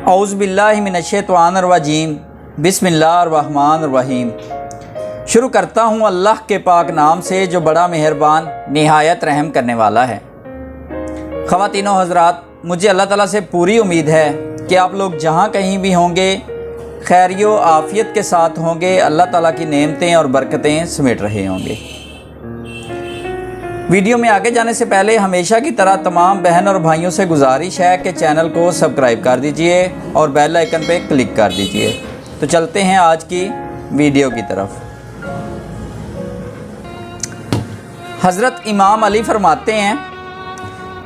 اعوذ باللہ من الشیطان الرجیم بسم اللہ الرحمن الرحیم۔ شروع کرتا ہوں اللہ کے پاک نام سے جو بڑا مہربان نہایت رحم کرنے والا ہے۔ خواتین و حضرات، مجھے اللہ تعالیٰ سے پوری امید ہے کہ آپ لوگ جہاں کہیں بھی ہوں گے خیر و عافیت کے ساتھ ہوں گے، اللہ تعالیٰ کی نعمتیں اور برکتیں سمیٹ رہے ہوں گے۔ ویڈیو میں آگے جانے سے پہلے ہمیشہ کی طرح تمام بہن اور بھائیوں سے گزارش ہے کہ چینل کو سبسکرائب کر دیجئے اور بیل آئیکن پہ کلک کر دیجئے۔ تو چلتے ہیں آج کی ویڈیو کی طرف۔ حضرت امام علی فرماتے ہیں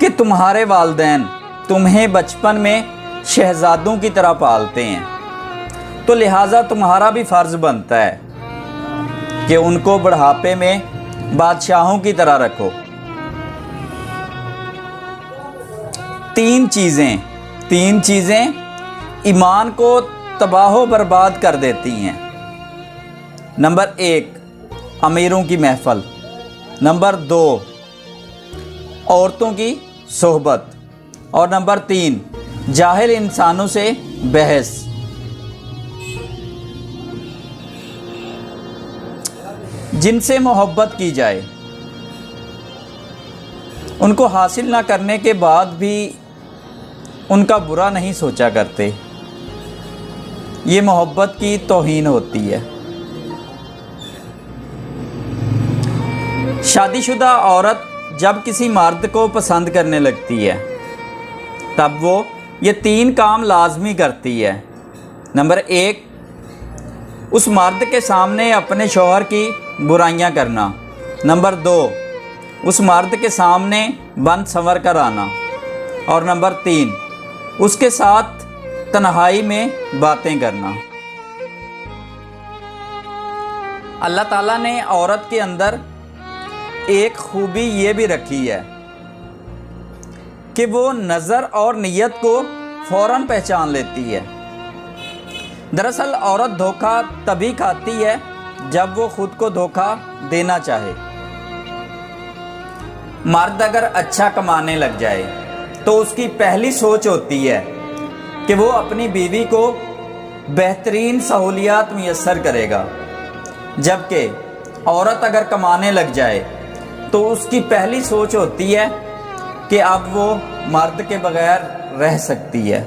کہ تمہارے والدین تمہیں بچپن میں شہزادوں کی طرح پالتے ہیں، تو لہٰذا تمہارا بھی فرض بنتا ہے کہ ان کو بڑھاپے میں بادشاہوں کی طرح رکھو۔ تین چیزیں ایمان کو تباہ و برباد کر دیتی ہیں۔ نمبر 1، امیروں کی محفل۔ نمبر 2، عورتوں کی صحبت۔ اور نمبر 3، جاہل انسانوں سے بحث۔ جن سے محبت کی جائے، ان کو حاصل نہ کرنے کے بعد بھی ان کا برا نہیں سوچا کرتے، یہ محبت کی توہین ہوتی ہے۔ شادی شدہ عورت جب کسی مرد کو پسند کرنے لگتی ہے تب وہ یہ 3 کام لازمی کرتی ہے۔ نمبر 1، اس مرد کے سامنے اپنے شوہر کی برائیاں کرنا۔ نمبر 2، اس مرد کے سامنے بن سنور کر آنا۔ اور نمبر 3، اس کے ساتھ تنہائی میں باتیں کرنا۔ اللہ تعالیٰ نے عورت کے اندر ایک خوبی یہ بھی رکھی ہے کہ وہ نظر اور نیت کو فوراً پہچان لیتی ہے۔ دراصل عورت دھوکہ تبھی کھاتی ہے جب وہ خود کو دھوکہ دینا چاہے۔ مرد اگر اچھا کمانے لگ جائے تو اس کی پہلی سوچ ہوتی ہے کہ وہ اپنی بیوی کو بہترین سہولیات میسر کرے گا، جبکہ عورت اگر کمانے لگ جائے تو اس کی پہلی سوچ ہوتی ہے کہ اب وہ مرد کے بغیر رہ سکتی ہے۔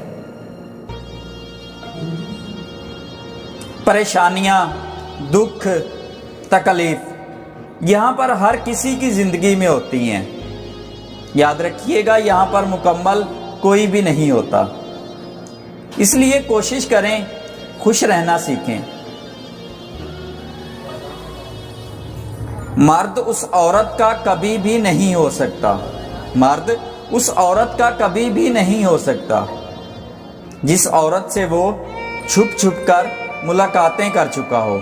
پریشانیاں، دکھ، تکلیف یہاں پر ہر کسی کی زندگی میں ہوتی ہیں۔ یاد رکھیے گا، یہاں پر مکمل کوئی بھی نہیں ہوتا، اس لیے کوشش کریں خوش رہنا سیکھیں۔ مرد اس عورت کا کبھی بھی نہیں ہو سکتا، مرد اس عورت کا کبھی بھی نہیں ہو سکتا جس عورت سے وہ چھپ چھپ کر ملاقاتیں کر چکا ہو۔